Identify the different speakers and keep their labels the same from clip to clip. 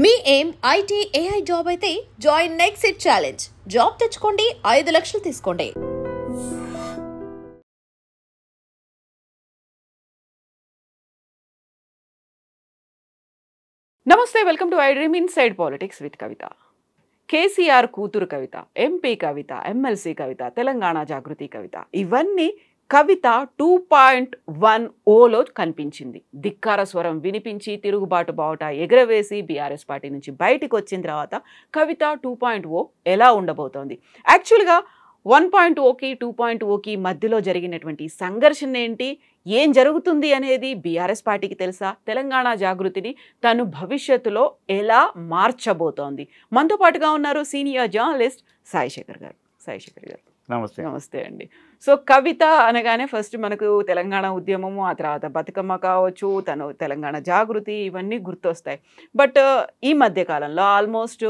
Speaker 1: మీ ఏం IT AI job అయితే join next it challenge. Job తెచ్చుకోండి, 5 లక్షలు తీసుకోండి.
Speaker 2: నమస్తే, welcome to iDream inside politics with Kavitha. KCR కూతురు కవిత, ఎంపీ కవిత, ఎమ్మెల్సీ కవిత, తెలంగాణ జాగృతి కవిత, ఇవన్నీ కవిత 2.10లో కనిపించింది. ధిక్కార స్వరం వినిపించి తిరుగుబాటు బావుట ఎగరవేసి బీఆర్ఎస్ పార్టీ నుంచి బయటికి వచ్చిన తర్వాత కవిత 2.0 ఎలా ఉండబోతోంది? యాక్చువల్గా 1.0కి 2.0కి మధ్యలో జరిగినటువంటి సంఘర్షణ ఏంటి, ఏం జరుగుతుంది అనేది బీఆర్ఎస్ పార్టీకి తెలుసా? తెలంగాణ జాగృతిని తను భవిష్యత్తులో ఎలా మార్చబోతోంది? మనతో పాటుగా ఉన్నారు సీనియర్ జర్నలిస్ట్ సాయిశేఖర్ గారు. సాయిశేఖర్ గారు
Speaker 3: నమస్తే.
Speaker 2: నమస్తే అండి. సో కవిత అనగానే ఫస్ట్ మనకు తెలంగాణ ఉద్యమము, ఆ తర్వాత బతుకమ్మ కావచ్చు, తను తెలంగాణ జాగృతి, ఇవన్నీ గుర్తొస్తాయి. బట్ ఈ మధ్య కాలంలో ఆల్మోస్ట్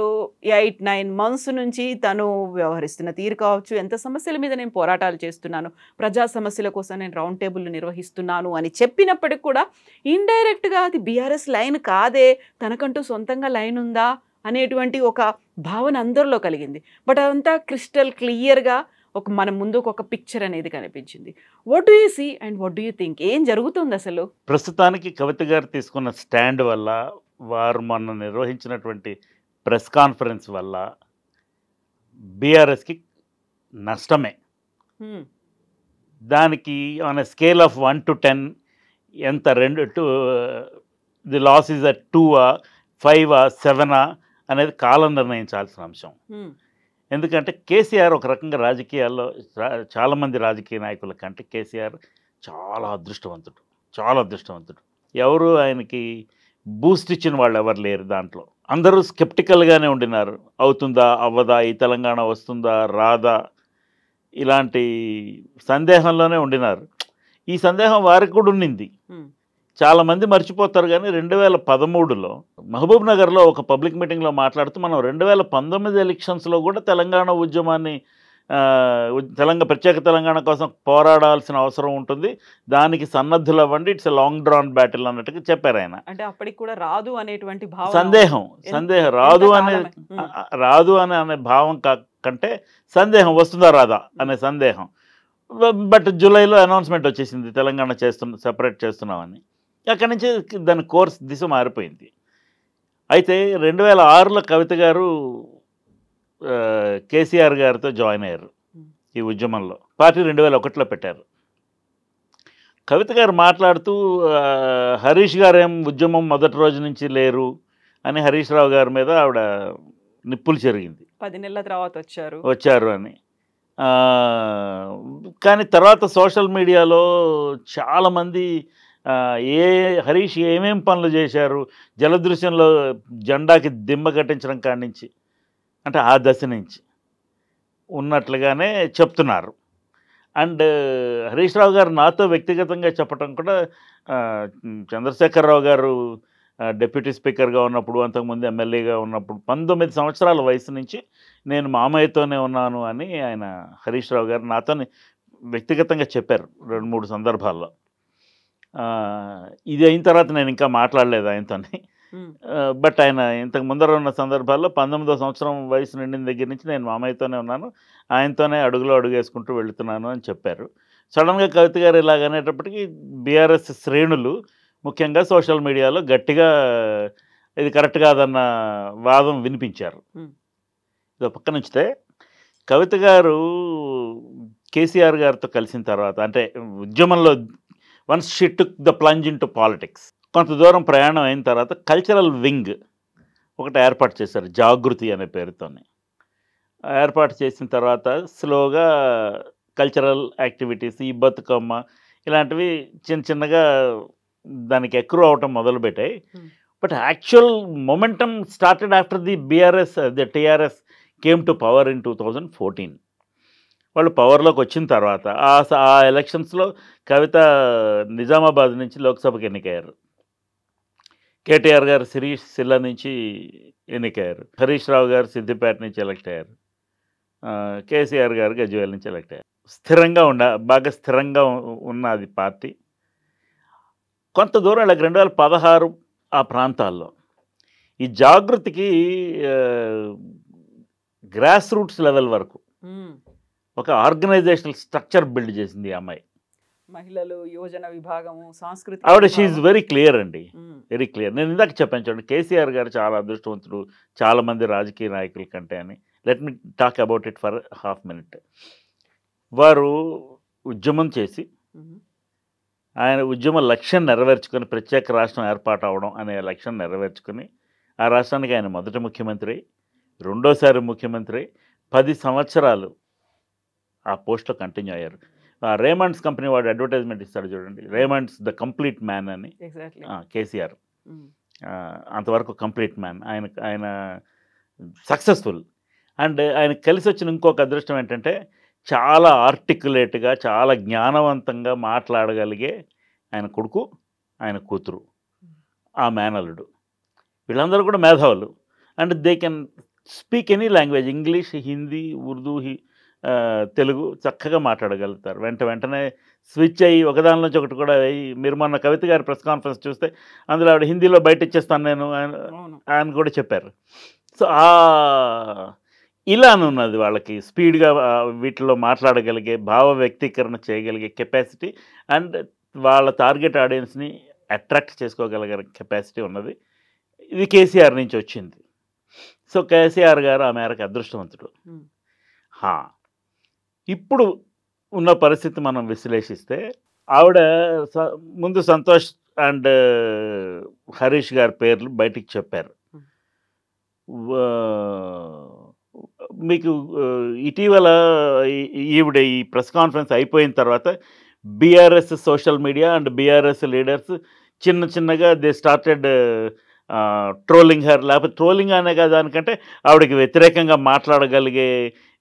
Speaker 2: 8-9 months నుంచి తను వ్యవహరిస్తున్న తీరు కావచ్చు, ఎంత సమస్యల మీద నేను పోరాటాలు చేస్తున్నాను, ప్రజా సమస్యల కోసం నేను రౌండ్ టేబుల్ నిర్వహిస్తున్నాను అని చెప్పినప్పటికి కూడా ఇండైరెక్ట్గా అది బీఆర్ఎస్ లైన్ కాదే, తనకంటూ సొంతంగా లైన్ ఉందా అనేటువంటి ఒక భావన అందరిలో కలిగింది. బట్ అదంతా క్రిస్టల్ క్లియర్గా మన ముందు ఒక పిక్చర్ అనేది కనిపించింది. What do you see and what do you think? ఏం జరుగుతుంది అసలు?
Speaker 3: ప్రస్తుతానికి కవిత గారు తీసుకున్న స్టాండ్ వల్ల, వారు మొన్న నిర్వహించినటువంటి ప్రెస్ కాన్ఫరెన్స్ వల్ల బీఆర్ఎస్కి నష్టమే. దానికి on a scale of 1 to 10 ఎంత, 2 ది లాస్ ఈజ్ అట్ 2, 5, 7 అనేది కాలం నిర్ణయించాల్సిన అంశం. ఎందుకంటే కేసీఆర్ ఒక రకంగా రాజకీయాల్లో చాలామంది రాజకీయ నాయకుల కంటే కేసీఆర్ చాలా అదృష్టవంతుడు, చాలా అదృష్టవంతుడు. ఎవరు ఆయనకి బూస్ట్ ఇచ్చిన వాళ్ళు ఎవరు లేరు. దాంట్లో అందరూ స్కెప్టికల్గానే ఉండినారు. అవుతుందా, అవ్వదా, ఈ తెలంగాణ వస్తుందా, రాదా, ఇలాంటి సందేహంలోనే ఉండినారు. ఈ సందేహం వారికి కూడా ఉండింది. చాలామంది మర్చిపోతారు. కానీ 2013లో మహబూబ్ నగర్లో ఒక పబ్లిక్ మీటింగ్లో మాట్లాడుతూ మనం 2019 ఎలక్షన్స్లో కూడా తెలంగాణ ఉద్యమాన్ని, ప్రత్యేక తెలంగాణ కోసం పోరాడాల్సిన అవసరం ఉంటుంది, దానికి సన్నద్ధులు అవ్వండి, it's a long drawn battle అన్నట్టుగా చెప్పారు ఆయన.
Speaker 2: అంటే అప్పటికి కూడా రాదు అనేటువంటి
Speaker 3: సందేహం రాదు అనే భావం కంటే సందేహం వస్తుందా రాదా అనే సందేహం. బట్ జూలైలో అనౌన్స్మెంట్ వచ్చేసింది, తెలంగాణ సెపరేట్ చేస్తున్నామని. అక్కడి నుంచి దాని కోర్స్ దిశ మారిపోయింది. అయితే 2006లో కవిత గారు కేసీఆర్ గారితో జాయిన్ అయ్యారు ఈ ఉద్యమంలో. పార్టీ 2001లో పెట్టారు. కవిత గారు మాట్లాడుతూ హరీష్ గారు ఏం ఉద్యమం మొదటి రోజు నుంచి లేరు అని హరీష్ రావు గారి మీద ఆవిడ నిప్పులు చెరిగింది.
Speaker 2: 10 నెలల తర్వాత
Speaker 3: వచ్చారు అని. కానీ తర్వాత సోషల్ మీడియాలో చాలామంది హరీష్ ఏమేం పనులు చేశారు, జలదృశ్యంలో జెండాకి దిమ్మ కట్టించడం కాడి నుంచి, అంటే ఆ దశ నుంచి ఉన్నట్లుగానే చెప్తున్నారు. అండ్ హరీష్ రావు గారు నాతో వ్యక్తిగతంగా చెప్పడం కూడా, చంద్రశేఖరరావు గారు డిప్యూటీ స్పీకర్గా ఉన్నప్పుడు, అంతకుముందు ఎమ్మెల్యేగా ఉన్నప్పుడు 19 సంవత్సరాల వయసు నుంచి నేను మామయ్యతోనే ఉన్నాను అని ఆయన హరీష్ రావు గారు నాతో వ్యక్తిగతంగా చెప్పారు 2-3 సందర్భాల్లో. ఇది అయిన తర్వాత నేను ఇంకా మాట్లాడలేదు ఆయనతోని. బట్ ఆయన ఇంతకు ముందర ఉన్న సందర్భాల్లో 19వ సంవత్సరం వయసు నిండిన దగ్గర నుంచి నేను మామయ్యతోనే ఉన్నాను, ఆయనతోనే అడుగులో అడుగు వేసుకుంటూ వెళుతున్నాను అని చెప్పారు. సడన్గా కవిత గారు ఇలాగనేటప్పటికీ బీఆర్ఎస్ శ్రేణులు ముఖ్యంగా సోషల్ మీడియాలో గట్టిగా ఇది కరెక్ట్ కాదన్న వాదం వినిపించారు. ఇది పక్కన ఉంచితే, కవిత గారు కేసీఆర్ గారితో కలిసిన తర్వాత, అంటే ఉద్యమంలో once she took the plunge in to politics, కొంత దూరం ప్రయాణం అయిన తర్వాత కల్చరల్ వింగ్ ఒకటి ఏర్పాటు చేశారు, జాగృతి అనే పేరుతోనే. ఏర్పాటు చేసిన తర్వాత స్లోగా కల్చరల్ యాక్టివిటీస్, ఈ బతుకమ్మ ఇలాంటివి చిన్న చిన్నగా దానికి ఎక్కువ అవటం మొదలుపెట్టాయి. But actual momentum started after the TRS came to power in 2014. వాళ్ళు పవర్లోకి వచ్చిన తర్వాత ఆ ఎలక్షన్స్లో కవిత నిజామాబాద్ నుంచి లోక్సభకి ఎన్నికయ్యారు. కేటీఆర్ గారు సిరిసిల్ల నుంచి ఎన్నికయ్యారు. హరీష్ రావు గారు సిద్దిపేట నుంచి ఎలక్ట్ అయ్యారు. కేసీఆర్ గారు గజ్వేల్ నుంచి ఎలక్ట్ అయ్యారు. బాగా స్థిరంగా ఉన్నది పార్టీ. కొంత దూరం 2016 ఆ ప్రాంతాల్లో ఈ జాగృతికి గ్రాస్ రూట్స్ లెవెల్ వరకు ఒక ఆర్గనైజేషనల్ స్ట్రక్చర్ బిల్డ్ చేసింది ఈ అమ్మాయి.
Speaker 2: మహిళలు, యోజన విభాగము, సాంస్కృతిక
Speaker 3: ఆవిడ షీఈ్ వెరీ క్లియర్ అండి, వెరీ క్లియర్. నేను ఇందాక చెప్పాను చూడండి, కేసీఆర్ గారు చాలా అదృష్టవంతుడు చాలామంది రాజకీయ నాయకుల కంటే అని. Let me talk about it for half minute. వారు ఉద్యమం చేసి ఆయన ఉద్యమ లక్ష్యం నెరవేర్చుకొని ప్రత్యేక రాష్ట్రం ఏర్పాటు అవడం అనే లక్ష్యం నెరవేర్చుకొని ఆ రాష్ట్రానికి ఆయన మొదటి ముఖ్యమంత్రి, రెండోసారి ముఖ్యమంత్రి, 10 సంవత్సరాలు ఆ పోస్ట్లో కంటిన్యూ అయ్యారు. రేమండ్స్ కంపెనీ వాడు అడ్వర్టైజ్మెంట్ ఇస్తాడు చూడండి, రేమండ్స్ ద కంప్లీట్ మ్యాన్ అని. కేసీఆర్ అంతవరకు కంప్లీట్ మ్యాన్. ఆయన సక్సెస్ఫుల్. అండ్ ఆయన కలిసి వచ్చిన ఇంకొక అదృష్టం ఏంటంటే చాలా ఆర్టికులేట్గా, చాలా జ్ఞానవంతంగా మాట్లాడగలిగే ఆయన కొడుకు, ఆయన కూతురు, ఆ మేనల్లుడు, వీళ్ళందరూ కూడా మేధావులు. And they can speak any language, English, Hindi, Urdu, Telugu చక్కగా మాట్లాడగలుగుతారు. వెంటనే స్విచ్ అయ్యి ఒకదాని నుంచి ఒకటి కూడా అయ్యి. మీరు మొన్న కవిత గారి ప్రెస్ కాన్ఫరెన్స్ చూస్తే అందులో ఆవిడ హిందీలో బయట ఇచ్చేస్తాను నేను ఆయన కూడా చెప్పారు. సో ఇలానున్నది వాళ్ళకి స్పీడ్గా వీటిలో మాట్లాడగలిగే, భావ వ్యక్తీకరణ చేయగలిగే కెపాసిటీ అండ్ వాళ్ళ టార్గెట్ ఆడియన్స్ని అట్రాక్ట్ చేసుకోగలిగే కెపాసిటీ ఉన్నది. ఇది కేసీఆర్ నుంచి వచ్చింది. సో కేసీఆర్ గారు ఆ మేరకు అదృష్టవంతుడు. ఇప్పుడు ఉన్న పరిస్థితి మనం విశ్లేషిస్తే ఆవిడ ముందు సంతోష్ అండ్ హరీష్ గారి పేర్లు బయటికి చెప్పారు. మీకు ఇటీవల ఈవిడ ఈ ప్రెస్ కాన్ఫరెన్స్ అయిపోయిన తర్వాత BRS social media and BRS leaders చిన్నగా దే స్టార్టెడ్ ట్రోలింగ్ హర్. లేకపోతే ట్రోలింగ్ అనే కదా, దానికంటే ఆవిడకి వ్యతిరేకంగా మాట్లాడగలిగే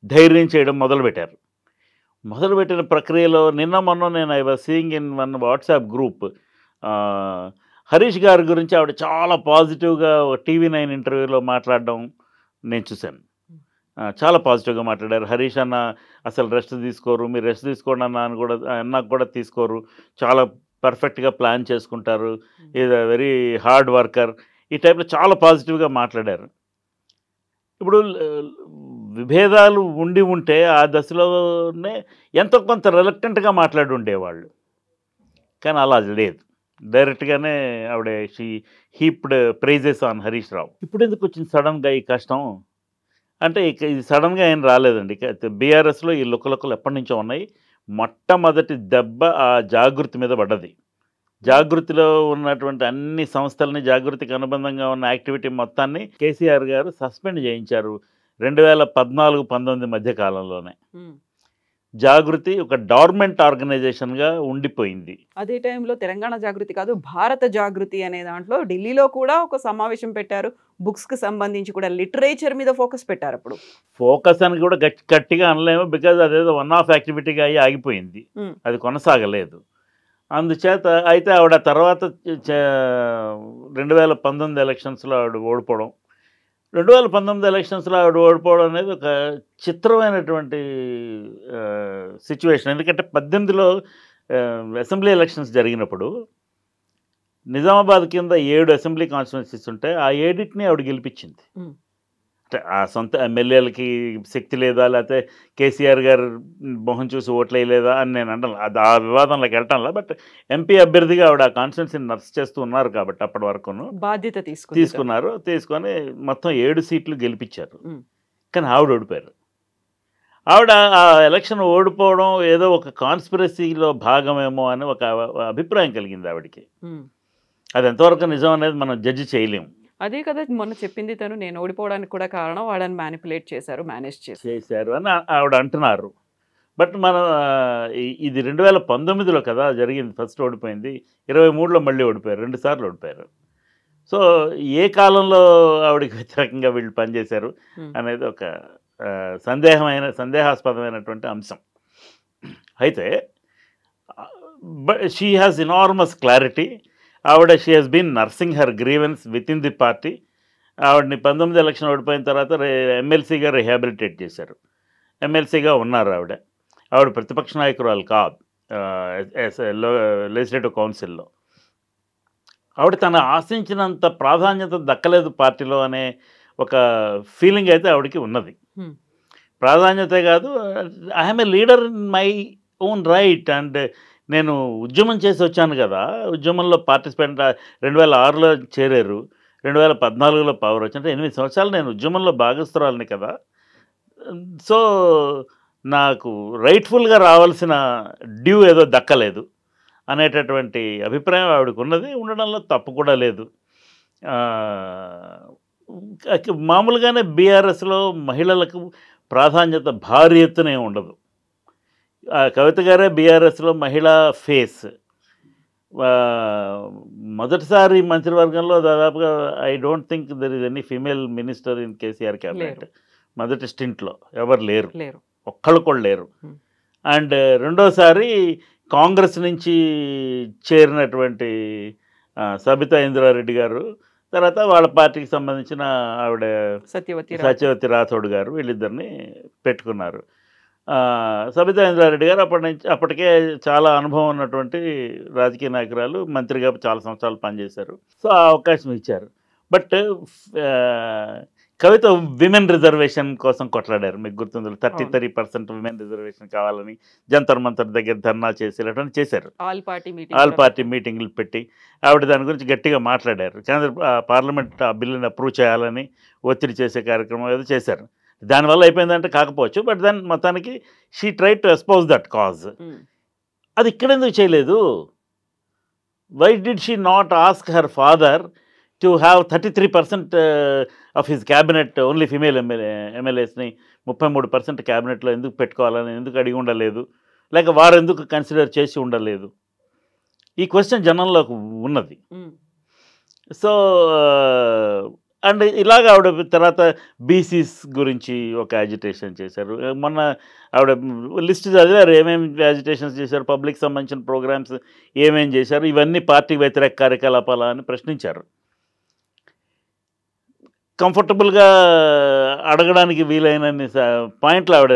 Speaker 3: ధైర్యం చేయడం మొదలుపెట్టారు. మొదలుపెట్టిన ప్రక్రియలో నిన్న మొన్న నేను I was seeing in one WhatsApp group, Harish గారి గురించి ఆవిడ చాలా పాజిటివ్గా టీవీ9 ఇంటర్వ్యూలో మాట్లాడడం నేను చూశాను. చాలా పాజిటివ్గా మాట్లాడారు. హరీష్ అన్న అసలు రెస్ట్ తీసుకోరు, మీరు రెస్ట్ తీసుకోండి అన్నాకు కూడా తీసుకోరు, చాలా పర్ఫెక్ట్గా ప్లాన్ చేసుకుంటారు, is a very hard worker, ఈ టైప్లో చాలా పాజిటివ్గా మాట్లాడారు. ఇప్పుడు విభేదాలు ఉంటే ఆ దశలోనే ఎంతో కొంత రిలక్టెంట్గా మాట్లాడి ఉండేవాళ్ళు, కానీ అలా లేదు. డైరెక్ట్గానే ఆవిడ she heaped praises on Harish Rao. ఇప్పుడు ఎందుకు వచ్చింది సడన్గా ఈ కష్టం అంటే, ఇది సడన్గా ఏం రాలేదండి. బీఆర్ఎస్లో ఈ లుక్కలు ఎప్పటి నుంచో ఉన్నాయి. మొట్టమొదటి దెబ్బ ఆ జాగృతి మీద పడ్డది. జాగృతిలో ఉన్నటువంటి అన్ని సంస్థలని, జాగృతికి అనుబంధంగా ఉన్న యాక్టివిటీ మొత్తాన్ని కేసీఆర్ గారు సస్పెండ్ చేయించారు 2014-19 మధ్య కాలంలోనే. జాగృతి ఒక డార్మెంట్ ఆర్గనైజేషన్గా ఉండిపోయింది.
Speaker 2: అదే టైంలో తెలంగాణ జాగృతి కాదు, భారత జాగృతి అనే దాంట్లో ఢిల్లీలో కూడా ఒక సమావేశం పెట్టారు. బుక్స్కి సంబంధించి కూడా లిటరేచర్ మీద ఫోకస్ పెట్టారు. అప్పుడు
Speaker 3: ఫోకస్ అని కూడా గట్టిగా అనలేము, బికాజ్ అదేదో వన్ ఆఫ్ యాక్టివిటీగా అయ్యి ఆగిపోయింది, అది కొనసాగలేదు. అందుచేత అయితే ఆవిడ తర్వాత 2019 ఎలక్షన్స్లో ఆవిడ ఓడిపోవడం, 2019 ఎలక్షన్స్లో ఆవిడ ఓడిపోవడం అనేది ఒక చిత్రమైనటువంటి సిచ్యువేషన్. ఎందుకంటే 18లో అసెంబ్లీ ఎలక్షన్స్ జరిగినప్పుడు నిజామాబాద్ కింద 7 అసెంబ్లీ కాన్స్టిట్యున్సీస్ ఉంటే ఆ 7ని ఆవిడ గెలిపించింది. అంటే ఆ సొంత ఎమ్మెల్యేలకి శక్తి లేదా, లేకపోతే కేసీఆర్ గారు మొహం చూసి ఓట్లు వేయలేదా అని నేను అంటాను, అది ఆ వివాదంలోకి వెళ్ళటంలా. బట్ ఎంపీ అభ్యర్థిగా ఆవిడ ఆ కాన్స్టిట్యున్సీని నర్స్ చేస్తూ ఉన్నారు కాబట్టి అప్పటి వరకును
Speaker 2: బాధ్యత
Speaker 3: తీసుకొని మొత్తం 7 సీట్లు గెలిపించారు. కానీ ఆవిడ ఓడిపోయారు. ఆవిడ ఆ ఎలక్షన్ ఓడిపోవడం ఏదో ఒక కాన్స్పిరసీలో భాగమేమో అని ఒక అభిప్రాయం కలిగింది ఆవిడకి. అది ఎంతవరకు నిజం అనేది మనం జడ్జి చేయలేము.
Speaker 2: అదే కదా మొన్న చెప్పింది తను, నేను ఓడిపోవడానికి కూడా కారణం వాళ్ళని మ్యానిపులేట్ చేశారు, మేనేజ్
Speaker 3: చేశారు అని ఆవిడ అంటున్నారు. బట్ మనం ఇది 2019లో కదా జరిగింది, ఫస్ట్ ఓడిపోయింది. 23లో మళ్ళీ ఓడిపోయారు, 2 సార్లు ఓడిపోయారు. సో ఏ కాలంలో ఆవిడకి వ్యతిరేకంగా వీళ్ళు పనిచేశారు అనేది ఒక సందేహాస్పదమైనటువంటి అంశం. అయితే షీ హ్యాస్ ఎనార్మస్ క్లారిటీ. ఆవిడ she has been nursing her grievance with in the party. ఆవిడని 19 ఎలక్షన్ ఓడిపోయిన తర్వాత ఎమ్మెల్సీగా రిహాబిలిటేట్ చేశారు. ఎమ్మెల్సీగా ఉన్నారు ఆవిడ ప్రతిపక్ష నాయకురాలు కాదు లెజిస్లేటివ్ కౌన్సిల్లో. ఆవిడ తను ఆశించినంత ప్రాధాన్యత దక్కలేదు పార్టీలో అనే ఒక ఫీలింగ్ అయితే ఆవిడకి ఉన్నది. ప్రాధాన్యతే కాదు, I'm a leader in my own right, and నేను ఉద్యమం చేసి వచ్చాను కదా, ఉద్యమంలో పార్టిసిపేట్ 2006లో చేరారు, 2014లో పవర్ వచ్చి, అంటే 8 సంవత్సరాలు నేను ఉద్యమంలో భాగస్తురాలని కదా. సో నాకు రైట్ఫుల్గా రావాల్సిన డ్యూ ఏదో దక్కలేదు అనేటటువంటి అభిప్రాయం ఆవిడకు ఉన్నది. ఉండడంలో తప్పు కూడా లేదు. మామూలుగానే బీఆర్ఎస్లో మహిళలకు ప్రాధాన్యత భారీ ఎత్తునే ఉండదు. కవిత గారే బీఆర్ఎస్లో మహిళా ఫేస్. మొదటిసారి మంత్రివర్గంలో దాదాపుగా I don't think there is any female minister in KCR cabinet. మొదటి స్టింట్లో ఎవరు లేరు, ఒక్కళ్ళు కూడా లేరు. అండ్ రెండోసారి కాంగ్రెస్ నుంచి చేరినటువంటి సబితా ఇంద్రారెడ్డి గారు, తర్వాత వాళ్ళ పార్టీకి సంబంధించిన ఆవిడ సత్యవతి రాథోడ్ గారు, వీళ్ళిద్దరిని పెట్టుకున్నారు. సబితా ఇంద్రారెడ్డి గారు అప్పటికే చాలా అనుభవం ఉన్నటువంటి రాజకీయ నాయకురాలు, మంత్రిగా చాలా సంవత్సరాలు పనిచేశారు. సో ఆ అవకాశం ఇచ్చారు. బట్ కవిత విమెన్ రిజర్వేషన్ కోసం కొట్లాడారు. మీకు గుర్తుంది, 33% విమెన్ రిజర్వేషన్ కావాలని జంతర్ మంతర్ దగ్గర ధర్నా చేసి ఇలాంటి చేశారు. ఆల్ పార్టీ మీటింగ్లు పెట్టి ఆవిడ దాని గురించి గట్టిగా మాట్లాడారు. పార్లమెంట్ ఆ బిల్లుని అప్రూవ్ చేయాలని ఒత్తిడి చేసే కార్యక్రమం ఏదో చేశారు. దానివల్ల అయిపోయిందంటే కాకపోవచ్చు, బట్ దెన్ మొత్తానికి she try to espouse that cause. అది ఇక్కడెందుకు చేయలేదు? Why did she not ask her father to have 33% of his cabinet only female ఎమ్మెల్యేస్ని 33% క్యాబినెట్లో ఎందుకు పెట్టుకోవాలని ఎందుకు అడిగి ఉండలేదు, లేక వారు ఎందుకు కన్సిడర్ చేసి ఉండలేదు? ఈ క్వశ్చన్ జనంలోకి ఉన్నది. సో అండ్ ఇలాగ ఆవిడ తర్వాత బీసీస్ గురించి ఒక యాజిటేషన్ చేశారు. మొన్న ఆవిడ లిస్ట్ చదివారు ఏమేమి యాజిటేషన్స్ చేశారు, పబ్లిక్ సంబంధించిన ప్రోగ్రామ్స్ ఏమేం చేశారు, ఇవన్నీ పార్టీ వ్యతిరేక కార్యకలాపాలా అని ప్రశ్నించారు. కంఫర్టబుల్గా అడగడానికి వీలైనన్ని పాయింట్లు ఆవిడ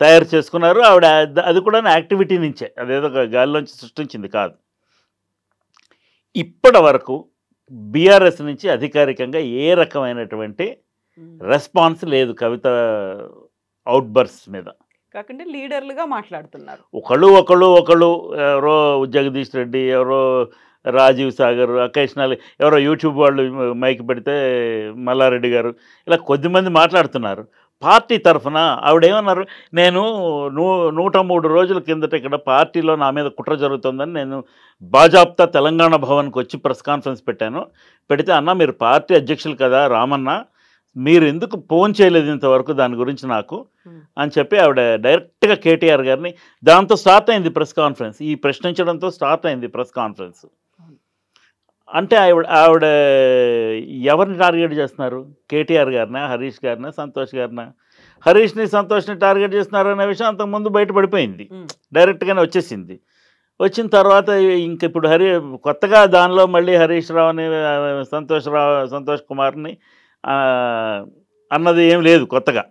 Speaker 3: తయారు చేసుకున్నారు. ఆవిడ అది కూడా యాక్టివిటీ నుంచే, అదేదో గాలిలోంచి సృష్టించింది కాదు. ఇప్పటి వరకు బీఆర్ఎస్ నుంచి అధికారికంగా ఏ రకమైనటువంటి రెస్పాన్స్ లేదు కవిత అవుట్బర్స్ మీద.
Speaker 2: కాకుండా లీడర్లుగా మాట్లాడుతున్నారు.
Speaker 3: ఒకళ్ళు ఎవరో జగదీష్ రెడ్డి, ఎవరో రాజీవ్ సాగర్, అకేషనల్ ఎవరో యూట్యూబ్ వాళ్ళు మైక్ పెడితే మల్లారెడ్డి గారు, ఇలా కొద్దిమంది మాట్లాడుతున్నారు. పార్టీ తరఫున ఆవిడేమన్నారు, నేను 103 రోజుల కిందట ఇక్కడ పార్టీలో నా మీద కుట్ర జరుగుతుందని నేను బాజాప్తా తెలంగాణ భవన్కి వచ్చి ప్రెస్ కాన్ఫరెన్స్ పెట్టాను. పెడితే అన్న మీరు పార్టీ అధ్యక్షులు కదా రామన్న, మీరు ఎందుకు ఫోన్ చేయలేదు ఇంతవరకు దాని గురించి నాకు అని చెప్పి ఆవిడ డైరెక్ట్గా కేటీఆర్ గారిని, దాంతో స్టార్ట్ అయింది ప్రెస్ కాన్ఫరెన్స్. ఈ ప్రశ్నించడంతో స్టార్ట్ అయింది ప్రెస్ కాన్ఫరెన్స్. అంటే ఆవిడ ఎవరిని టార్గెట్ చేస్తున్నారు? కేటీఆర్ గారినా, హరీష్ గారినా, సంతోష్ గారినా? హరీష్ని సంతోష్ని టార్గెట్ చేస్తున్నారు అనే విషయం అంతకుముందు బయటపడిపోయింది, డైరెక్ట్గానే వచ్చేసింది. వచ్చిన తర్వాత ఇంక ఇప్పుడు కొత్తగా దానిలో మళ్ళీ హరీష్ రావుని, సంతోష్ కుమార్ని అన్నది ఏం లేదు, కొత్తగా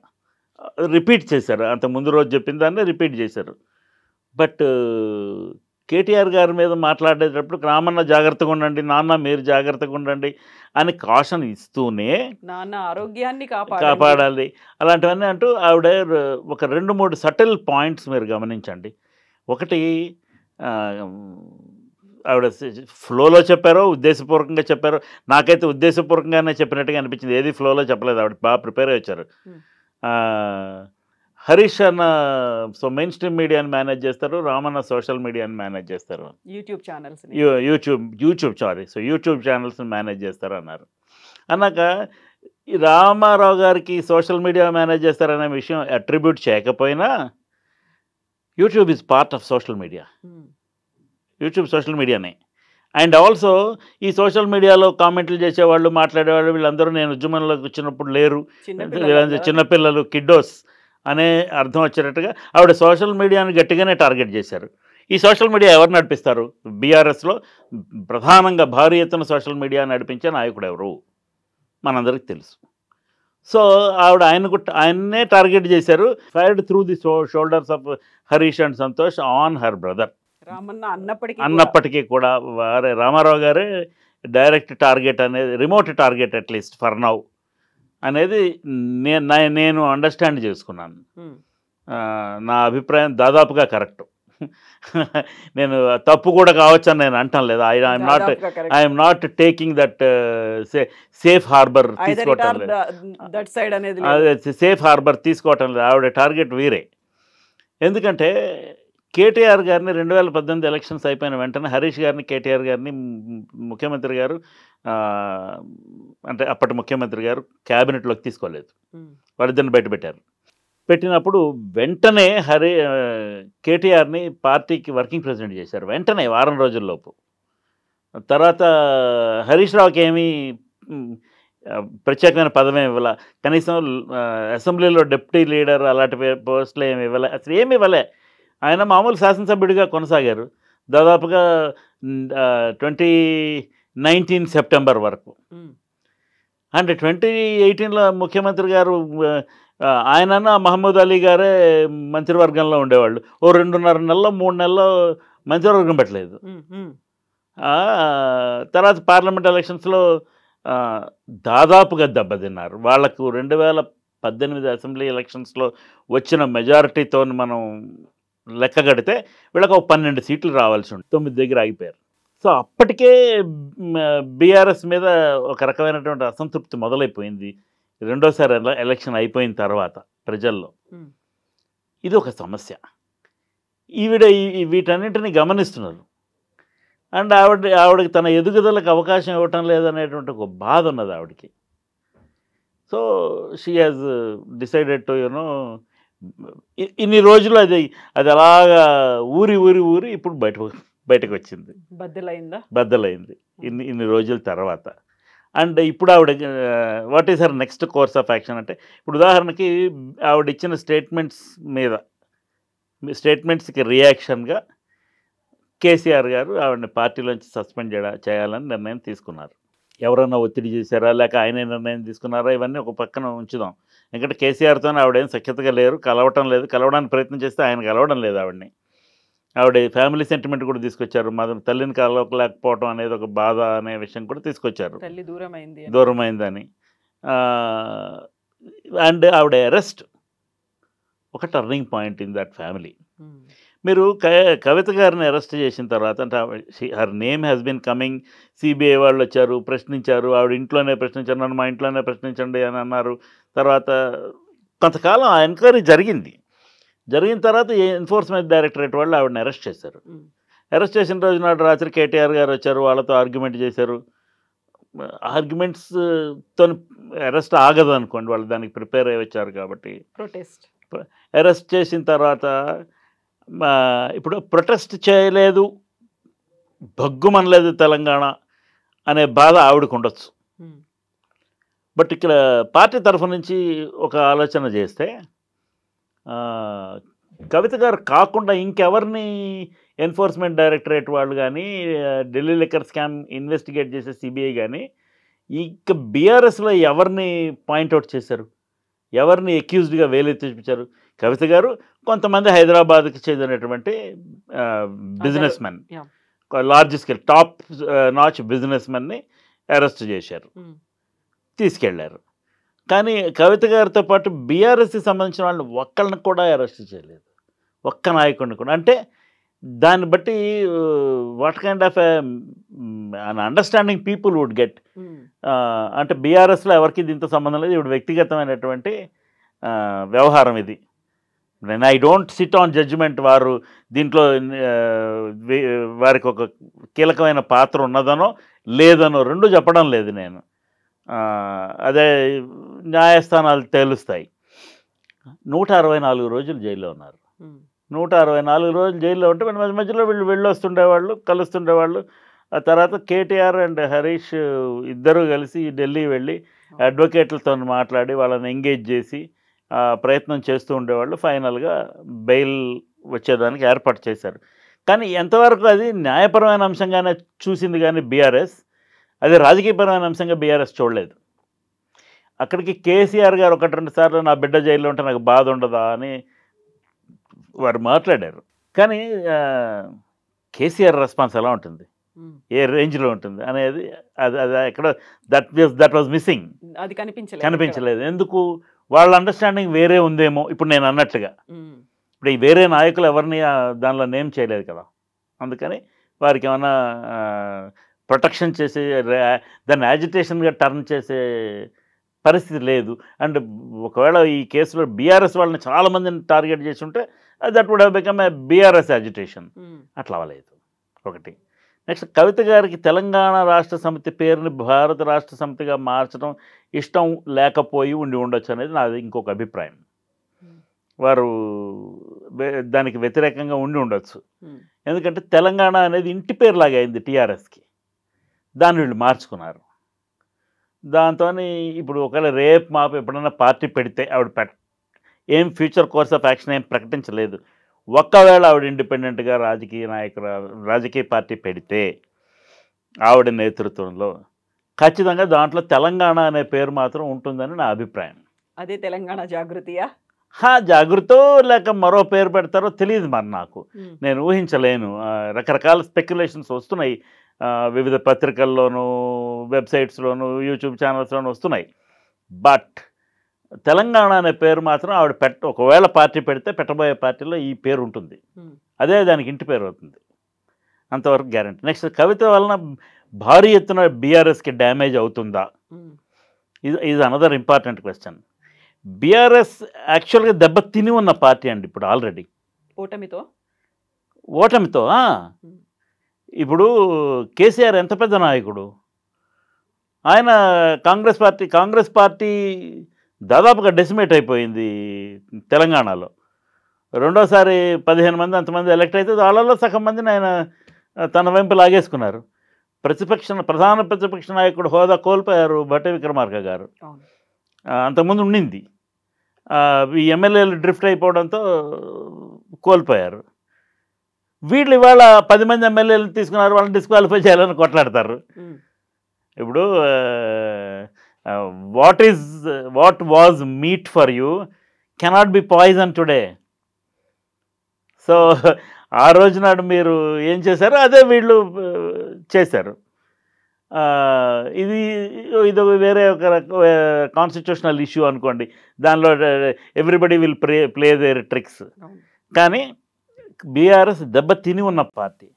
Speaker 3: రిపీట్ చేశారు. అంత ముందు రోజు చెప్పిన దాన్ని రిపీట్ చేశారు. బట్ కేటీఆర్ గారి మీద మాట్లాడేటప్పుడు రామన్న జాగ్రత్తగా ఉండండి, నాన్న మీరు జాగ్రత్తగా ఉండండి అని కాషన్ ఇస్తూనే
Speaker 2: నాన్న ఆరోగ్యాన్ని
Speaker 3: కాపాడాలి అలాంటివన్నీ అంటూ ఆవిడ ఒక 2-3 సటిల్ పాయింట్స్ మీరు గమనించండి. ఒకటి, ఆవిడ ఫ్లోలో చెప్పారో ఉద్దేశపూర్వకంగా చెప్పారో, నాకైతే ఉద్దేశపూర్వకంగానే చెప్పినట్టుగా అనిపించింది. ఏది ఫ్లోలో చెప్పలేదు, ఆవిడ బాగా ప్రిపేర్ అయ్యి వచ్చారు. హరీష్ అన్న మెయిన్ స్ట్రీమ్ మీడియాని మేనేజ్ చేస్తారు, రామన్న సోషల్ మీడియాని మేనేజ్ చేస్తారు, యూట్యూబ్ ఛానల్స్ని మేనేజ్ చేస్తారు అన్నారు. అన్నాక రామారావు గారికి సోషల్ మీడియా మేనేజ్ చేస్తారనే విషయం అట్రిబ్యూట్ చేయకపోయినా YouTube is part of social media. YouTube social మీడియానే. అండ్ ఆల్సో ఈ సోషల్ మీడియాలో కామెంట్లు చేసేవాళ్ళు, మాట్లాడేవాళ్ళు వీళ్ళందరూ నేను ఉద్యమంలోకి వచ్చినప్పుడు లేరు, చిన్నపిల్లలు, కిడ్డోస్ అనే అర్థం వచ్చేటట్టుగా ఆవిడ సోషల్ మీడియాని గట్టిగానే టార్గెట్ చేశారు. ఈ సోషల్ మీడియా ఎవరు నడిపిస్తారు? బీఆర్ఎస్లో ప్రధానంగా భారీ ఎత్తున సోషల్ మీడియా నడిపించే నాయకుడు ఎవరు మనందరికీ తెలుసు. సో ఆవిడ ఆయన్నే టార్గెట్ చేశారు. Fired through the shoulders of Harish and Santosh on her brother. అన్నప్పటికీ కూడా వారే రామారావు గారే డైరెక్ట్ టార్గెట్ అనేది remote target at least for now అనేది నేను అండర్స్టాండ్ చేసుకున్నాను. నా అభిప్రాయం దాదాపుగా కరెక్ట్. నేను తప్పు కూడా కావచ్చు అని నేను అంటాం లేదు. I'm not taking that safe harbour తీసుకోవటం లేదు. సేఫ్ హార్బర్ తీసుకోవటం లేదు. ఆవిడ టార్గెట్ వీరే. ఎందుకంటే కేటీఆర్ గారిని 2018 ఎలక్షన్స్ అయిపోయిన వెంటనే హరీష్ గారిని, కేటీఆర్ గారిని ముఖ్యమంత్రి గారు అంటే అప్పటి ముఖ్యమంత్రి గారు క్యాబినెట్లోకి తీసుకోలేదు. వాళ్ళిద్దరిని బయటపెట్టారు. పెట్టినప్పుడు వెంటనే కేటీఆర్ని పార్టీకి వర్కింగ్ ప్రెసిడెంట్ చేశారు వెంటనే, వారం రోజుల్లోపు. తర్వాత హరీష్ రావుకి ఏమీ ప్రత్యేకమైన పదవి ఏమి ఇవ్వాల, కనీసం అసెంబ్లీలో డిప్యూటీ లీడర్ అలాంటి పోస్టులు ఏమి ఇవ్వలే, అసలు ఏమి ఇవ్వలే. ఆయన మామూలు శాసనసభ్యుడిగా కొనసాగారు దాదాపుగా 2019 సెప్టెంబర్ వరకు. అంటే 2018లో ముఖ్యమంత్రి గారు ఆయన మహమ్మద్ అలీ గారే మంత్రివర్గంలో ఉండేవాళ్ళు. ఓ 2.5 నెలలో 3 నెలల్లో మంత్రివర్గం పెట్టలేదు. తర్వాత పార్లమెంట్ ఎలక్షన్స్లో దాదాపుగా దెబ్బతిన్నారు. వాళ్లకు 2018 అసెంబ్లీ ఎలక్షన్స్లో వచ్చిన మెజారిటీతో మనం లెక్క కడితే వీళ్ళకి ఒక 12 సీట్లు రావాల్సి ఉంటుంది, 9 దగ్గర ఆగిపోయారు. సో అప్పటికే బీఆర్ఎస్ మీద ఒక రకమైనటువంటి అసంతృప్తి మొదలైపోయింది రెండోసారి ఎలక్షన్ అయిపోయిన తర్వాత ప్రజల్లో. ఇది ఒక సమస్య. వీటన్నింటినీ గమనిస్తున్నారు. అండ్ ఆవిడకి తన ఎదుగుదలకు అవకాశం ఇవ్వటం లేదనేటువంటి ఒక బాధ ఉన్నది ఆవిడకి. So she has decided to ఇన్ని రోజులు అది అలాగా ఊరి ఇప్పుడు బయటకు వచ్చింది, బద్దలైంది ఇన్ని రోజుల తర్వాత. అండ్ ఇప్పుడు ఆవిడ what is her next course of action అంటే, ఇప్పుడు ఉదాహరణకి ఆవిడ ఇచ్చిన స్టేట్మెంట్స్కి రియాక్షన్గా కేసీఆర్ గారు ఆవిడని పార్టీలోంచి సస్పెండ్ చేయాలని నిర్ణయం తీసుకున్నారు. ఎవరన్నా ఒత్తిడి చేశారా లేక ఆయనే నిర్ణయం తీసుకున్నారా ఇవన్నీ ఒక పక్కన ఉంచుదాం. ఎందుకంటే కేసీఆర్తో ఆవిడేం సఖ్యతగా లేరు, కలవడానికి ప్రయత్నం చేస్తే ఆయన కలవడం లేదు ఆవిడని. ఆవిడ ఫ్యామిలీ సెంటిమెంట్ కూడా తీసుకొచ్చారు. మా తల్లిని కలవలేకపోవడం అనేది ఒక బాధ అనే విషయం కూడా తీసుకొచ్చారు,
Speaker 2: తల్లి
Speaker 3: దూరమైందని. అండ్ ఆవిడ అరెస్ట్ ఒక turning point in that family. మీరు కవిత గారిని అరెస్ట్ చేసిన తర్వాత అంటే her name has been coming, CBI వాళ్ళు వచ్చారు, ప్రశ్నించారు, ఆవిడ ఇంట్లోనే ప్రశ్నించారు, నన్ను మా ఇంట్లోనే ప్రశ్నించండి అని అన్నారు. తర్వాత కొంతకాలం ఆ ఎంక్వైరీ జరిగిన తర్వాత ఎన్ఫోర్స్మెంట్ డైరెక్టరేట్ వాళ్ళు ఆవిడని అరెస్ట్ చేశారు. అరెస్ట్ చేసిన రోజు నాడు రాత్రి కేటీఆర్ గారు వచ్చారు, వాళ్ళతో ఆర్గ్యుమెంట్ చేశారు. ఆర్గ్యుమెంట్స్తో అరెస్ట్ ఆగదు అనుకోండి, వాళ్ళు దానికి ప్రిపేర్ అయ్యి వచ్చారు కాబట్టి. అరెస్ట్ చేసిన తర్వాత ఇప్పుడు ప్రొటెస్ట్ చేయలేదు, భగ్గుమనలేదు తెలంగాణ అనే బాధ ఆవిడకు ఉండొచ్చు. బట్ ఇక్కడ పార్టీ తరఫు నుంచి ఒక ఆలోచన చేస్తే కవిత గారు కాకుండా ఇంకెవరిని ఎన్ఫోర్స్మెంట్ డైరెక్టరేట్ వాళ్ళు కానీ, ఢిల్లీ లిక్కర్ స్కామ్ ఇన్వెస్టిగేట్ చేసే సిబిఐ కానీ ఇక బీఆర్ఎస్లో ఎవరిని పాయింట్అవుట్ చేశారు, ఎవరిని అక్యూజ్డ్గా వేలెత్తి చూపించారు? కవిత గారు, కొంతమంది హైదరాబాద్కి చెందినటువంటి business men, large scale top notch business మెన్ని అరెస్ట్ చేశారు, తీసుకెళ్లారు. కానీ కవిత గారితో పాటు బీఆర్ఎస్కి సంబంధించిన వాళ్ళు ఒక్కళ్ళని కూడా అరెస్ట్ చేయలేదు, ఒక్క నాయకుడిని కూడా. అంటే దాన్ని బట్టి what kind of an understanding people would get. అంటే బీఆర్ఎస్లో ఎవరికి దీంతో సంబంధం లేదు, ఇప్పుడు వ్యక్తిగతమైనటువంటి వ్యవహారం ఇది. I don't sit on judgement. వారు దీంట్లో వారికి ఒక కీలకమైన పాత్ర ఉన్నదనో లేదనో రెండు చెప్పడం లేదు నేను. అదే న్యాయస్థానాలు తేలుస్తాయి. 164 రోజులు జైల్లో ఉన్నారు. 164 రోజులు జైల్లో ఉంటే మన మధ్యలో వీళ్ళు వెళ్ళొస్తుండేవాళ్ళు, కలుస్తుండేవాళ్ళు. ఆ తర్వాత కేటీఆర్ అండ్ హరీష్ ఇద్దరూ కలిసి ఢిల్లీ వెళ్ళి అడ్వకేట్లతో మాట్లాడి వాళ్ళని ఎంగేజ్ చేసి ప్రయత్నం చేస్తూ ఉండేవాళ్ళు. ఫైనల్గా బెయిల్ వచ్చేదానికి ఏర్పాటు చేశారు. కానీ ఎంతవరకు అది న్యాయపరమైన అంశంగానే చూసింది కానీ బీఆర్ఎస్, అది రాజకీయపరమైన అంశంగా బీఆర్ఎస్ చూడలేదు. అక్కడికి కేసీఆర్ గారు 1-2 సార్లు నా బిడ్డ జైల్లో ఉంటే నాకు బాధ ఉండదా అని వారు మాట్లాడారు. కానీ కేసీఆర్ రెస్పాన్స్ ఎలా ఉంటుంది? ఏ రేంజ్లో ఉంటుంది అనేది అది అది ఎక్కడ దట్ వాజ్ మిస్సింగ్.
Speaker 2: అది
Speaker 3: కనిపించలేదు. ఎందుకు? వాళ్ళ అండర్స్టాండింగ్ వేరే ఉందేమో. ఇప్పుడు నేను అన్నట్లుగా ఇప్పుడు ఈ వేరే నాయకులు ఎవరిని దానిలో నేమ్ చేయలేదు కదా, అందుకని వారికి ఏమైనా ప్రొటెక్షన్ చేసి దాన్ని యాజిటేషన్గా టర్న్ చేసే పరిస్థితి లేదు. అండ్ ఒకవేళ ఈ కేసులో బీఆర్ఎస్ వాళ్ళని చాలామందిని టార్గెట్ చేసి ఉంటే that would have become a BRS agitation. అట్లా అవ్వలేదు ఒకటి. నెక్స్ట్, కవిత గారికి తెలంగాణ రాష్ట్ర సమితి పేరుని భారత రాష్ట్ర సమితిగా మార్చడం ఇష్టం లేకపోయి ఉండొచ్చు అనేది నాది ఇంకొక అభిప్రాయం. వారు దానికి వ్యతిరేకంగా ఉండొచ్చు. ఎందుకంటే తెలంగాణ అనేది ఇంటి పేరులాగా అయింది టీఆర్ఎస్కి, దాన్ని వీళ్ళు మార్చుకున్నారు. దాంతో ఇప్పుడు ఒకవేళ రేపు మాపు ఎప్పుడైనా పార్టీ పెడితే ఆవిడ ఏం ఫ్యూచర్ కోర్స్ ఆఫ్ యాక్షన్ ఏం ప్రకటించలేదు. ఒక్కవేళ ఆవిడ ఇండిపెండెంట్గా రాజకీయ పార్టీ పెడితే ఆవిడ నేతృత్వంలో ఖచ్చితంగా దాంట్లో తెలంగాణ అనే పేరు మాత్రం ఉంటుందని నా అభిప్రాయం.
Speaker 2: అదే తెలంగాణ జాగృతియా?
Speaker 3: జాగృతో లేక మరో పేరు పెడతారో తెలియదు మరి నాకు, నేను ఊహించలేను. రకరకాల స్పెక్యులేషన్స్ వస్తున్నాయి, వివిధ పత్రికల్లోనూ వెబ్సైట్స్లోనూ యూట్యూబ్ ఛానల్స్లోనూ వస్తున్నాయి. బట్ తెలంగాణ అనే పేరు మాత్రం ఆవిడ ఒకవేళ పార్టీ పెడితే పెట్టబోయే పార్టీలో ఈ పేరు ఉంటుంది, అదే దానికి ఇంటి పేరు అవుతుంది, అంతవరకు గ్యారంటీ. నెక్స్ట్, కవిత వలన భారీ ఎత్తున బీఆర్ఎస్కి డ్యామేజ్ అవుతుందా? ఇది అనదర్ ఇంపార్టెంట్ క్వశ్చన్. బీఆర్ఎస్ యాక్చువల్గా దెబ్బ తిని ఉన్న పార్టీ అండి ఇప్పుడు ఆల్రెడీ ఓటమితో. ఇప్పుడు కేసీఆర్ ఎంత పెద్ద నాయకుడు, ఆయన కాంగ్రెస్ పార్టీ దాదాపుగా డెసిమేట్ అయిపోయింది తెలంగాణలో. రెండోసారి 15 మంది అంతమంది ఎలక్ట్ అయితే వాళ్ళలో సగం మందిని ఆయన తన వైపు లాగేసుకున్నారు. ప్రధాన ప్రతిపక్ష నాయకుడు హోదా కోల్పోయారు భట్టి విక్రమార్క గారు, అంతకుముందు ఉండింది. ఈ ఎమ్మెల్యేలు డ్రిఫ్ట్ అయిపోవడంతో కోల్పోయారు. వీళ్ళు ఇవాళ 10 మంది ఎమ్మెల్యేలు తీసుకున్నారు, వాళ్ళని డిస్క్వాలిఫై చేయాలని కొట్లాడతారు. ఇప్పుడు what was meet for you cannot be poison today. So ఆ రోజు నాడు మీరు ఏం చేశారో అదే వీళ్ళు చేశారు. ఇది వేరే ఒక కాన్స్టిట్యూషనల్ ఇష్యూ అనుకోండి, దానిలో everybody will play their tricks. కానీ బీఆర్ఎస్ దెబ్బ తిని ఉన్న పార్టీ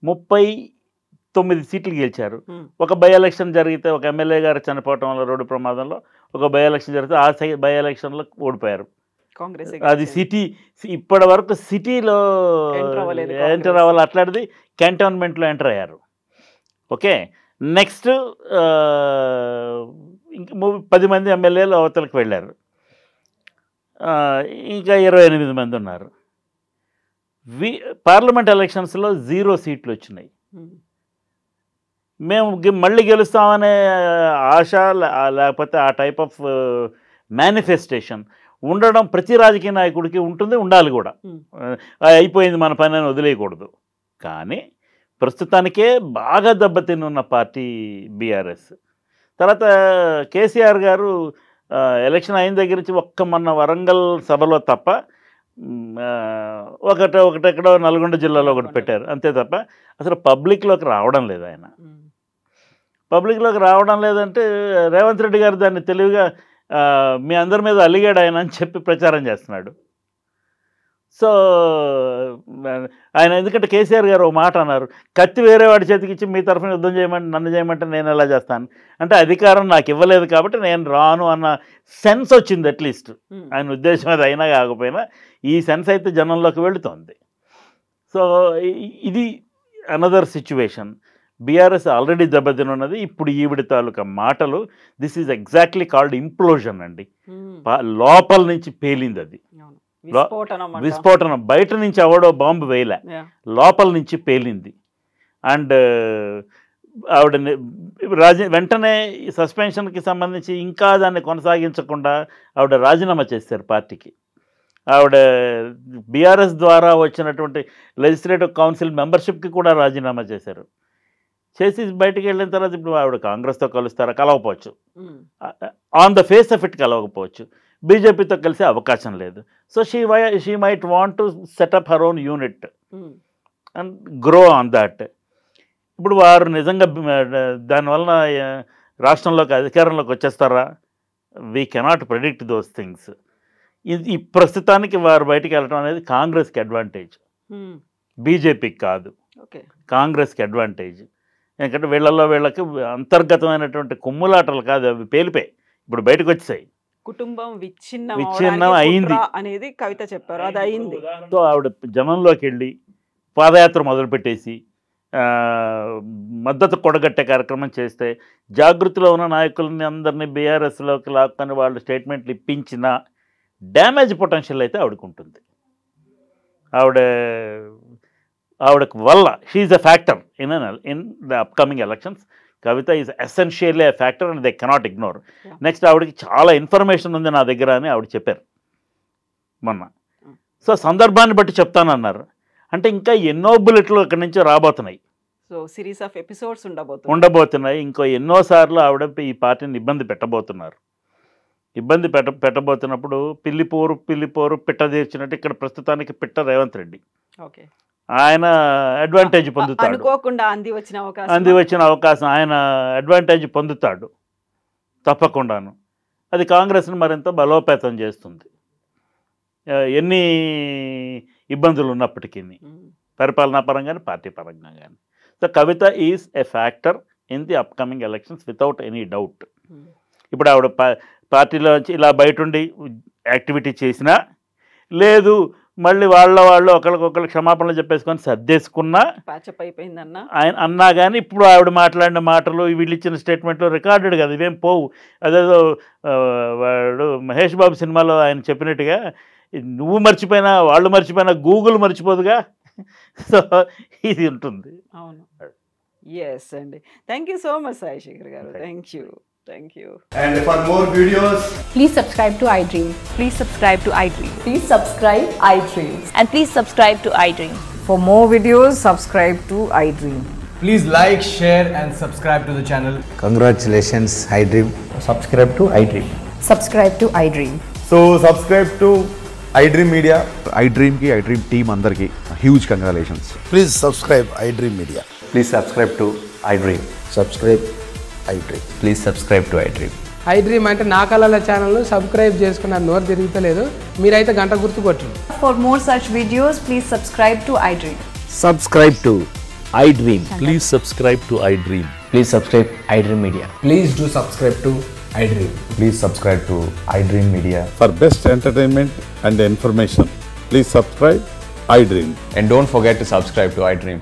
Speaker 3: 39 సీట్లు గెలిచారు. ఒక బై ఎలక్షన్ జరిగితే, ఒక ఎమ్మెల్యే గారు చనిపోవటం వల్ల రోడ్డు ప్రమాదంలో ఒక బై ఎలక్షన్ జరిగితే ఆ బై ఎలక్షన్లో ఓడిపోయారు. అది సిటీ, ఇప్పటి వరకు సిటీలో ఎంటర్ అవ్వాలి, అట్లాంటిది క్యాంటోన్మెంట్లో ఎంటర్ అయ్యారు. ఓకే, నెక్స్ట్ ఇంకా 10 మంది ఎమ్మెల్యేలు అవతలకు వెళ్ళారు, ఇంకా 28 మంది ఉన్నారు. పార్లమెంట్ ఎలక్షన్స్లో 0 సీట్లు వచ్చినాయి. మేము మళ్ళీ గెలుస్తామనే ఆశ లేకపోతే ఆ టైప్ ఆఫ్ మేనిఫెస్టేషన్ ఉండడం ప్రతి రాజకీయ నాయకుడికి ఉంటుంది, ఉండాలి కూడా. అయిపోయింది మన పని అని వదిలేయకూడదు. కానీ ప్రస్తుతానికే బాగా దెబ్బతిన్న పార్టీ బీఆర్ఎస్. తర్వాత కేసీఆర్ గారు ఎలక్షన్ అయిన దగ్గర నుంచి మొన్న వరంగల్ సభలో తప్ప ఒకటెక్కడో నల్గొండ జిల్లాలో ఒకటి పెట్టారు, అంతే తప్ప అసలు పబ్లిక్లోకి రావడం లేదు. ఆయన పబ్లిక్లోకి రావడం లేదంటే రేవంత్ రెడ్డి గారు దాన్ని తెలివిగా మీ అందరి మీద అలిగాడు ఆయన అని చెప్పి ప్రచారం చేస్తున్నాడు. సో ఆయన, ఎందుకంటే కేసీఆర్ గారు ఒక మాట అన్నారు, కత్తి వేరే వాడి చేతికి ఇచ్చి మీ తరఫున యుద్ధం చేయమంటే నన్ను చేయమంటే నేను ఎలా చేస్తాను అంటే, అధికారం నాకు ఇవ్వలేదు కాబట్టి నేను రాను అన్న సెన్స్ వచ్చింది. అట్లీస్ట్ ఆయన ఉద్దేశం అది అయినా కాకపోయినా ఈ సెన్స్ అయితే జనంలోకి వెళుతోంది. సో ఇది అనదర్ సిచ్యువేషన్. బీఆర్ఎస్ ఆల్రెడీ దెబ్బతినున్నది. ఇప్పుడు ఈవిడ తాలూకా మాటలు, this is exactly called implosion అండి. లోపల నుంచి పేలింది అది, విస్ఫోటనం. బయట నుంచి ఎవడో బాంబు వేయలే, లోపల నుంచి పేలింది. అండ్ ఆవిడ వెంటనే సస్పెన్షన్కి సంబంధించి ఇంకా దాన్ని కొనసాగించకుండా ఆవిడ రాజీనామా చేశారు పార్టీకి. ఆవిడ బీఆర్ఎస్ ద్వారా వచ్చినటువంటి లెజిస్లేటివ్ కౌన్సిల్ మెంబర్షిప్కి కూడా రాజీనామా చేశారు. చేసి బయటికి వెళ్ళిన తర్వాత ఇప్పుడు ఆవిడ కాంగ్రెస్తో కలుస్తారా? కలవకపోవచ్చు, on the face of it కలవకపోవచ్చు. బీజేపీతో కలిసే అవకాశం లేదు. So she might want to set up her own unit and grow on that. ఇప్పుడు వారు నిజంగా దానివలన రాష్ట్రంలోకి అధికారంలోకి వచ్చేస్తారా? We cannot predict those things. ఇది ఈ ప్రస్తుతానికి వారు బయటికి వెళ్ళడం అనేది కాంగ్రెస్కి అడ్వాంటేజ్, బీజేపీకి కాదు.
Speaker 2: ఓకే,
Speaker 3: కాంగ్రెస్కి అడ్వాంటేజ్. ఎందుకంటే వీళ్ళకి అంతర్గతమైనటువంటి కుమ్ములాటలు కాదు, అవి పేలిపోయి ఇప్పుడు బయటకు వచ్చాయి.
Speaker 2: కుటుంబం
Speaker 3: విచ్ఛిన్నం అయింది
Speaker 2: అనేది కవిత చెప్పారు, అది అయింది.
Speaker 3: సో ఆవిడ జనంలోకి వెళ్ళి పాదయాత్ర మొదలుపెట్టేసి మద్దతు కొడగట్టే కార్యక్రమం చేస్తే, జాగృతిలో ఉన్న నాయకులని అందరినీ బీఆర్ఎస్లోకి లాక్కొని వాళ్ళు స్టేట్మెంట్లు ఇప్పించిన డ్యామేజ్ పొటెన్షియల్ అయితే ఆవిడకు ఉంటుంది. ఆవిడకు వల్ల she's a factor in the upcoming elections. Kavitha is essentially a factor and they cannot ignore. Next ఆవిడకి చాలా ఇన్ఫర్మేషన్ ఉంది నా దగ్గర అని ఆవిడ చెప్పారు మొన్న. సో సందర్భాన్ని బట్టి చెప్తానన్నారు. అంటే ఇంకా ఎన్నో బుల్లెట్లు అక్కడి నుంచి రాబోతున్నాయి.
Speaker 2: సో సిరీస్ ఆఫ్ ఎపిసోడ్స్
Speaker 3: ఉండబోతున్నాయి. ఇంకో ఎన్నోసార్లు ఆవిడ ఈ పార్టీని ఇబ్బంది పెట్టబోతున్నారు. ఇబ్బంది పెట్టబోతున్నప్పుడు పిల్లిపోరు పిట్ట తీర్చినట్టు ఇక్కడ ప్రస్తుతానికి పిట్ట రేవంత్ రెడ్డి.
Speaker 2: ఓకే,
Speaker 3: ఆయన అడ్వాంటేజ్ పొందుతాడు,
Speaker 2: అనుకోకుండా అంది వచ్చిన
Speaker 3: అవకాశం ఆయన అడ్వాంటేజ్ పొందుతాడు తప్పకుండాను. అది కాంగ్రెస్ని మరింత బలోపేతం చేస్తుంది ఎన్ని ఇబ్బందులు ఉన్నప్పటికీ, పరిపాలనా పరంగా కానీ పార్టీ పరంగా కానీ. So Kavitha is a factor in the upcoming elections without any doubt. ఇప్పుడు ఆవిడ పార్టీలో నుంచి ఇలా బయట ఉండి యాక్టివిటీ చేసినా, లేదు మళ్ళీ వాళ్ళు ఒకరికొకరు క్షమాపణలు చెప్పేసుకొని సర్దేసుకున్నా ఆయన అన్నా కానీ ఇప్పుడు ఆవిడ మాట్లాడిన మాటలు వీళ్ళు ఇచ్చిన స్టేట్మెంట్లు రికార్డెడ్ కదా, ఇవేం పోవు. అదేదో వాడు మహేష్ బాబు సినిమాలో ఆయన చెప్పినట్టుగా నువ్వు మర్చిపోయినా వాళ్ళు మర్చిపోయినా గూగుల్ మర్చిపోదుగా. సో ఇది ఉంటుంది.
Speaker 2: అవును, ఎస్ అండి. Thank you so much Sai Shekhar గారు. Thank you.
Speaker 4: And for more videos,
Speaker 5: please subscribe to iDream.
Speaker 6: Please subscribe to iDream.
Speaker 5: Please subscribe iDream.
Speaker 6: And please subscribe to iDream.
Speaker 7: For more videos, subscribe to iDream.
Speaker 4: please like, share and subscribe to the channel.
Speaker 8: Congratulations, iDream.
Speaker 9: Subscribe to iDream.
Speaker 5: Subscribe to iDream.
Speaker 4: So subscribe to iDream Media.
Speaker 10: iDream ki iDream team andarki huge congratulations.
Speaker 8: Please subscribe iDream Media.
Speaker 9: Please subscribe to iDream.
Speaker 8: Subscribe iDream.
Speaker 9: Please subscribe to iDream.
Speaker 11: iDream అంటే నా కళల ఛానల్ను subscribe చేసుకున్న నోరు తిరుగుతలేదు, మీరైతే గంట గుర్తు కొట్టండి.
Speaker 6: For more such videos, please subscribe to iDream.
Speaker 9: Subscribe to iDream.
Speaker 12: Please subscribe to iDream.
Speaker 9: Please subscribe iDream Media.
Speaker 4: Please do subscribe to iDream.
Speaker 9: Please subscribe to iDream Media.
Speaker 10: For best entertainment and information, please subscribe iDream.
Speaker 9: And don't forget to subscribe to iDream.